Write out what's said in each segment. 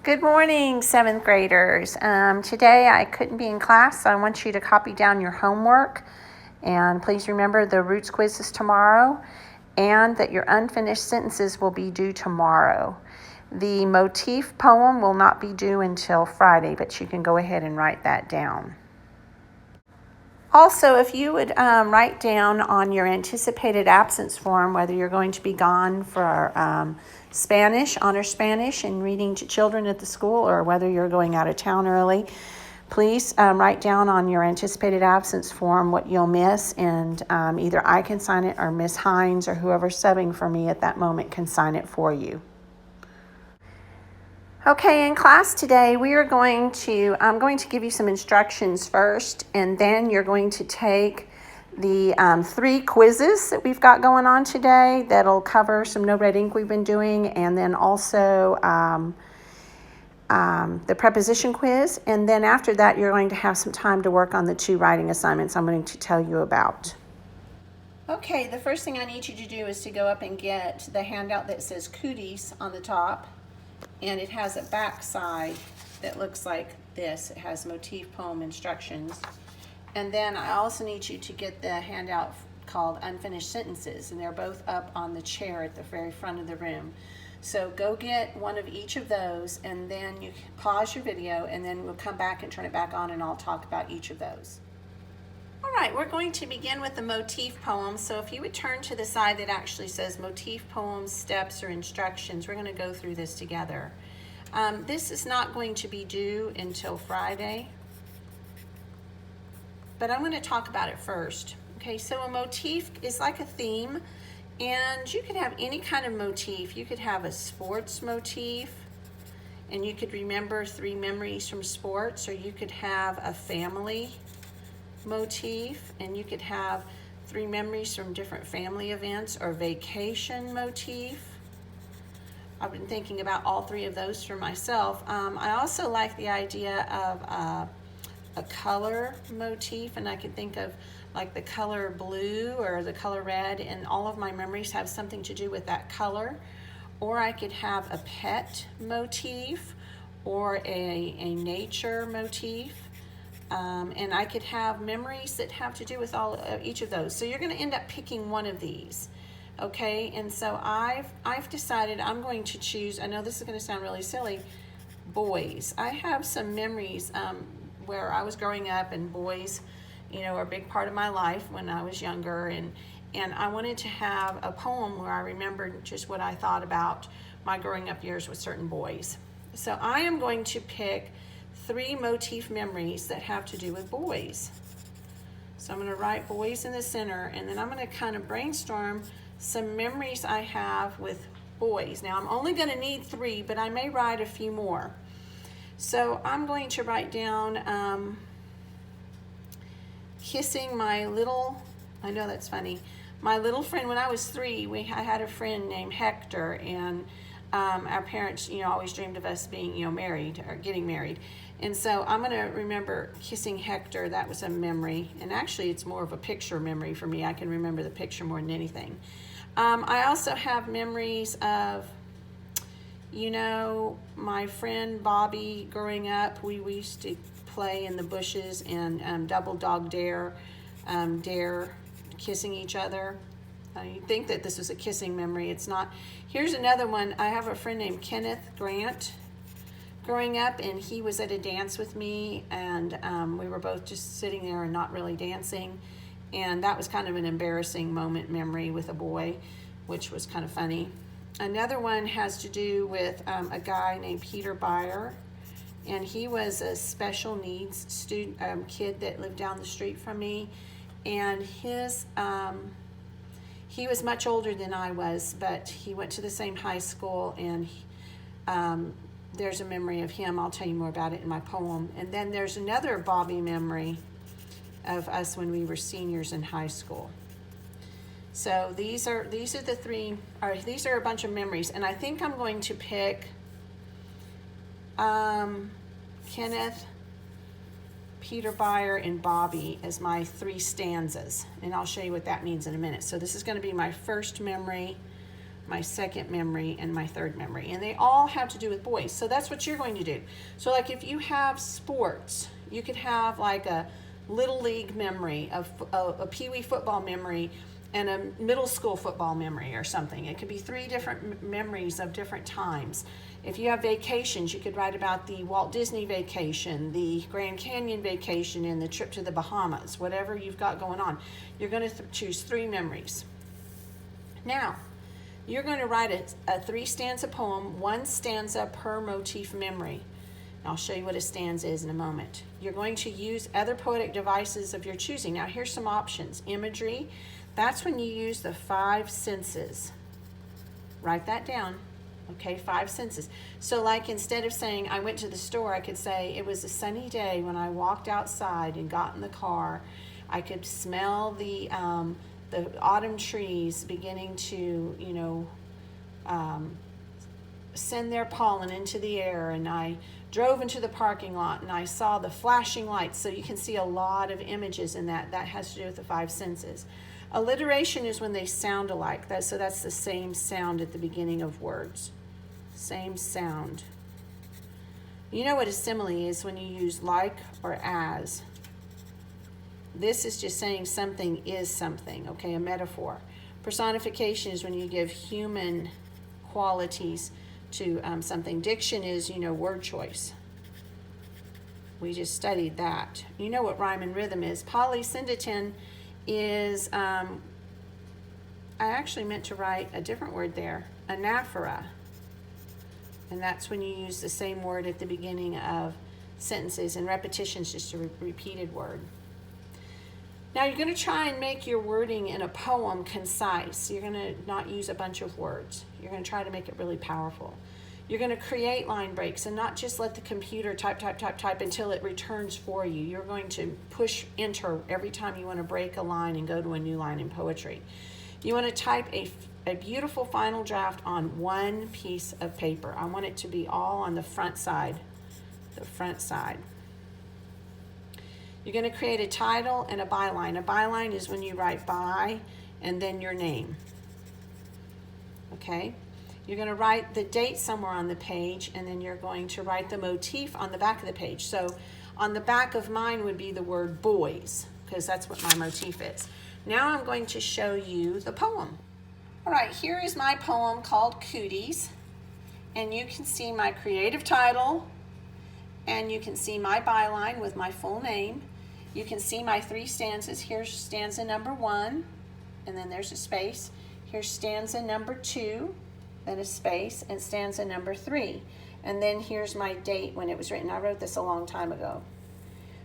Good morning, seventh graders. Today I couldn't be in class, so I want you to copy down your homework. And please remember the roots quiz is tomorrow, and that your unfinished sentences will be due tomorrow. The motif poem will not be due until Friday, but you can go ahead and write that down. Also, if you would write down on your anticipated absence form whether you're going to be gone for Spanish, honor Spanish, and reading to children at the school, or whether you're going out of town early, please write down on your anticipated absence form what you'll miss, and either I can sign it or Miss Hines or whoever's subbing for me at that moment can sign it for you. Okay, in class today, I'm going to give you some instructions first, and then you're going to take the 3 quizzes that we've got going on today that'll cover some no red ink we've been doing, and then also the preposition quiz. And then after that, you're going to have some time to work on the 2 writing assignments I'm going to tell you about. Okay, the first thing I need you to do is to go up and get the handout that says Cooties on the top. And it has a back side that looks like this. It has motif poem instructions. And then I also need you to get the handout called Unfinished Sentences, and they're both up on the chair at the very front of the room. So go get one of each of those, and then you pause your video, and then we'll come back and turn it back on, and I'll talk about each of those. All right, we're going to begin with the motif poem. So if you would turn to the side that actually says motif poems, steps, or instructions, we're going to go through this together. This is not going to be due until Friday, but I'm going to talk about it first. Okay, so a motif is like a theme, and you could have any kind of motif. You could have a sports motif, and you could remember 3 memories from sports, or you could have a family motif, and you could have 3 memories from different family events, or vacation motif. I've been thinking about all 3 of those for myself. I also like the idea of a color motif, and I can think of like the color blue or the color red, and all of my memories have something to do with that color. Or I could have a pet motif, or a nature motif. And I could have memories that have to do with each of those. So you're going to end up picking one of these, okay? And so I've decided I'm going to choose. I know this is going to sound really silly. Boys. I have some memories where I was growing up, and boys, are a big part of my life when I was younger. And I wanted to have a poem where I remembered just what I thought about my growing up years with certain boys. So I am going to pick 3 motif memories that have to do with boys. So I'm going to write boys in the center, and then I'm going to kind of brainstorm some memories I have with boys. Now I'm only going to need 3, but I may write a few more. So I'm going to write down kissing my little, I know that's funny, my little friend. When I was 3, I had a friend named Hector, and our parents, always dreamed of us being, married or getting married. And so I'm going to remember kissing Hector. That was a memory. And actually, it's more of a picture memory for me. I can remember the picture more than anything. I also have memories of, my friend Bobby growing up. We used to play in the bushes and double dog dare kissing each other. You'd think that this was a kissing memory. It's not. Here's another one. I have a friend named Kenneth Grant growing up, and he was at a dance with me, and we were both just sitting there and not really dancing, and that was kind of an embarrassing moment memory with a boy, which was kind of funny. Another one has to do with a guy named Peter Byer, and he was a special needs student kid that lived down the street from me, and he was much older than I was, but he went to the same high school, and there's a memory of him. I'll tell you more about it in my poem. And then there's another Bobby memory of us when we were seniors in high school. So these are the 3, or these are a bunch of memories, and I think I'm going to pick Kenneth, Peter Byer, and Bobby as my 3 stanzas, and I'll show you what that means in a minute. So this is going to be my first memory my second memory, and my third memory. And they all have to do with boys. So that's what you're going to do. So like if you have sports, you could have like a little league memory, a pee-wee football memory, and a middle school football memory or something. It could be 3 different memories of different times. If you have vacations, you could write about the Walt Disney vacation, the Grand Canyon vacation, and the trip to the Bahamas, whatever you've got going on. You're going to choose 3 memories. Now, you're going to write a 3-stanza poem, 1 stanza per motif memory. I'll show you what a stanza is in a moment. You're going to use other poetic devices of your choosing. Now, here's some options. Imagery, that's when you use the 5 senses. Write that down. Okay, 5 senses. So like instead of saying, I went to the store, I could say, it was a sunny day when I walked outside and got in the car. I could smell the autumn trees beginning to, send their pollen into the air, and I drove into the parking lot and I saw the flashing lights. So you can see a lot of images in that. That has to do with the 5 senses. Alliteration is when they sound alike. So that's the same sound at the beginning of words. Same sound. You know what a simile is when you use like or as. This is just saying something is something, okay, a metaphor. Personification is when you give human qualities to something. Diction is, word choice. We just studied that. You know what rhyme and rhythm is. Polysyndeton is, I actually meant to write a different word there, anaphora. And that's when you use the same word at the beginning of sentences, and repetition is just a repeated word. Now you're going to try and make your wording in a poem concise. You're going to not use a bunch of words. You're going to try to make it really powerful. You're going to create line breaks and not just let the computer type until it returns for you. You're going to push enter every time you want to break a line and go to a new line in poetry. You want to type a beautiful final draft on 1 piece of paper. I want it to be all on the front side. The front side. You're going to create a title and a byline. A byline is when you write by and then your name. Okay? You're going to write the date somewhere on the page, and then you're going to write the motif on the back of the page. So on the back of mine would be the word boys, because that's what my motif is. Now I'm going to show you the poem. All right, here is my poem called Cooties, and you can see my creative title, and you can see my byline with my full name. You can see my 3 stanzas. Here's stanza number 1, and then there's a space. Here's stanza number 2, then a space, and stanza number 3. And then here's my date when it was written. I wrote this a long time ago.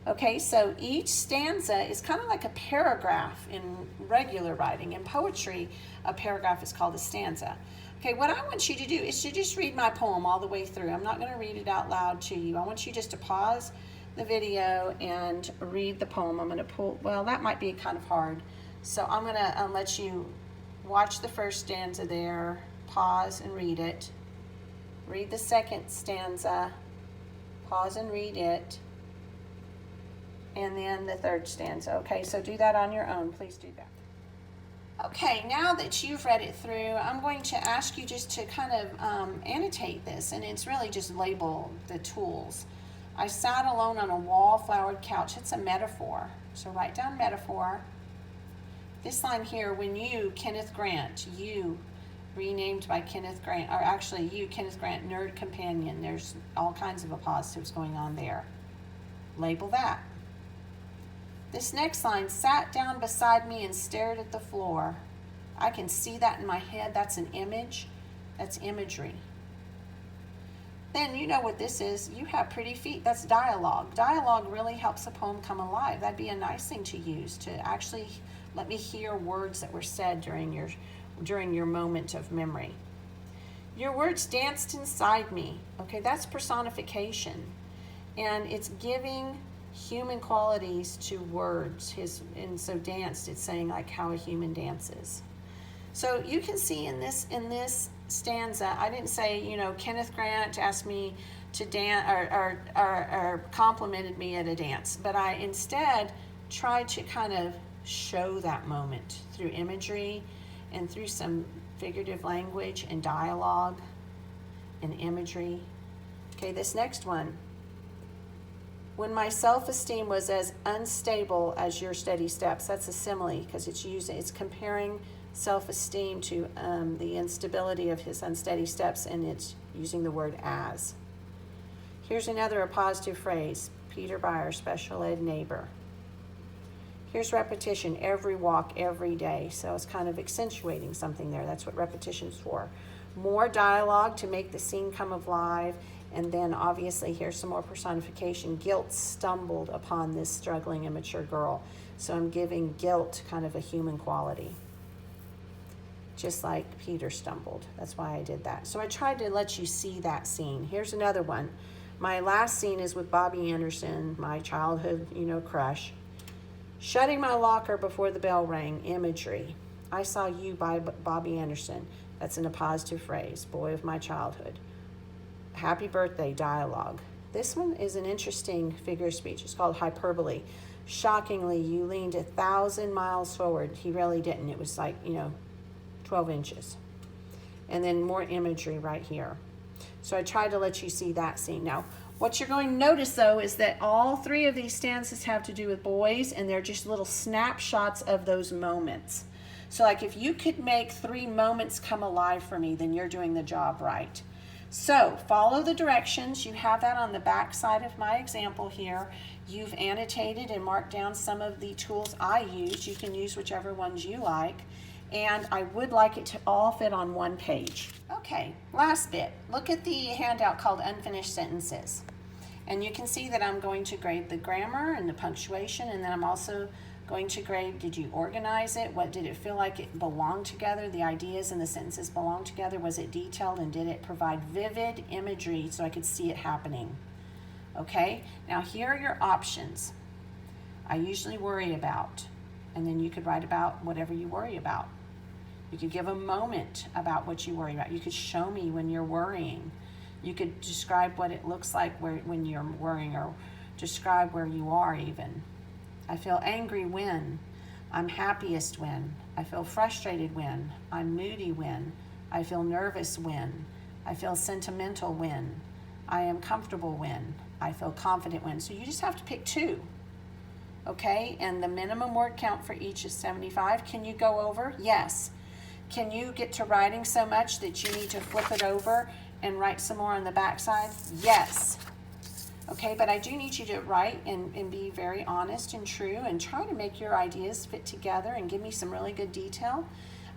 Okay, so each stanza is kind of like a paragraph in regular writing. In poetry, a paragraph is called a stanza. Okay, what I want you to do is to just read my poem all the way through. I'm not going to read it out loud to you. I want you just to pause the video and read the poem. I'm going to pull, well, that might be kind of hard. So I'm going to let you watch the first stanza there, pause and read it. Read the second stanza, pause and read it. And then the third stanza. Okay, so do that on your own. Please do that. Okay, now that you've read it through, I'm going to ask you just to kind of annotate this, and it's really just label the tools. I sat alone on a wallflowered couch. It's a metaphor. So write down metaphor. This line here, when you, Kenneth Grant, you, renamed by Kenneth Grant, or actually you, Kenneth Grant, nerd companion. There's all kinds of apostrophes going on there. Label that. This next line, sat down beside me and stared at the floor. I can see that in my head. That's an image. That's imagery. Then you know what this is. You have pretty feet. That's dialogue. Dialogue really helps a poem come alive. That'd be a nice thing to use, to actually let me hear words that were said during your moment of memory. Your words danced inside me. Okay, that's personification. And it's giving human qualities to words. And so danced, it's saying like how a human dances. So you can see in this stanza, I didn't say, Kenneth Grant asked me to dance or complimented me at a dance, but I instead tried to kind of show that moment through imagery and through some figurative language and dialogue and imagery. Okay, this next one. When my self-esteem was as unstable as your steady steps. That's a simile because it's comparing self-esteem to the instability of his unsteady steps, and it's using the word as. Here's another appositive phrase. Peter Byer, special ed neighbor. Here's repetition, every walk, every day. So it's kind of accentuating something there. That's what repetition's for. More dialogue to make the scene come alive. And then obviously here's some more personification. Guilt stumbled upon this struggling immature girl. So I'm giving guilt kind of a human quality. Just like Peter stumbled. That's why I did that. So I tried to let you see that scene. Here's another one. My last scene is with Bobby Anderson, my childhood, crush. Shutting my locker before the bell rang, imagery. I saw you by Bobby Anderson. That's in a positive phrase, boy of my childhood. Happy birthday, dialogue. This one is an interesting figure of speech. It's called hyperbole. Shockingly, you leaned 1,000 miles forward. He really didn't. It was like, 12 inches. And then more imagery right here. So I tried to let you see that scene. Now, what you're going to notice, though, is that all three of these stanzas have to do with boys, and they're just little snapshots of those moments. So, like, if you could make 3 moments come alive for me, then you're doing the job right. So, follow the directions. You have that on the back side of my example here. You've annotated and marked down some of the tools I used. You can use whichever ones you like. And I would like it to all fit on one page. Okay, last bit. Look at the handout called Unfinished Sentences. And you can see that I'm going to grade the grammar and the punctuation, and then I'm also going to grade, did you organize it? What did it feel like it belonged together? The ideas and the sentences belonged together? Was it detailed, and did it provide vivid imagery so I could see it happening? Okay, now here are your options. I usually worry about, and then you could write about whatever you worry about. You could give a moment about what you worry about. You could show me when you're worrying. You could describe what it looks like when you're worrying, or describe where you are even. I feel angry when. I'm happiest when. I feel frustrated when. I'm moody when. I feel nervous when. I feel sentimental when. I am comfortable when. I feel confident when. So you just have to pick 2. Okay, and the minimum word count for each is 75. Can you go over? Yes. Can you get to writing so much that you need to flip it over and write some more on the back side? Yes. Okay, but I do need you to write and be very honest and true and try to make your ideas fit together and give me some really good detail.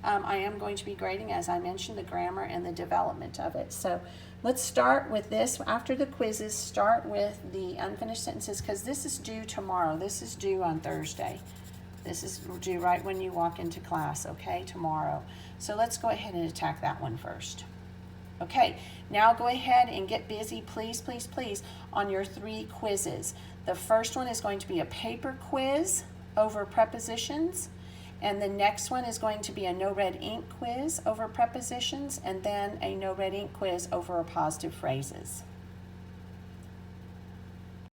I am going to be grading, as I mentioned, the grammar and the development of it. So let's start with this. After the quizzes, start with the unfinished sentences, because this is due tomorrow. This is due on Thursday. This is due right when you walk into class, okay, tomorrow. So let's go ahead and attack that one first. Okay, now go ahead and get busy, please, please, please, on your 3 quizzes. The first one is going to be a paper quiz over prepositions, and the next one is going to be a no red ink quiz over prepositions, and then a no red ink quiz over appositive phrases.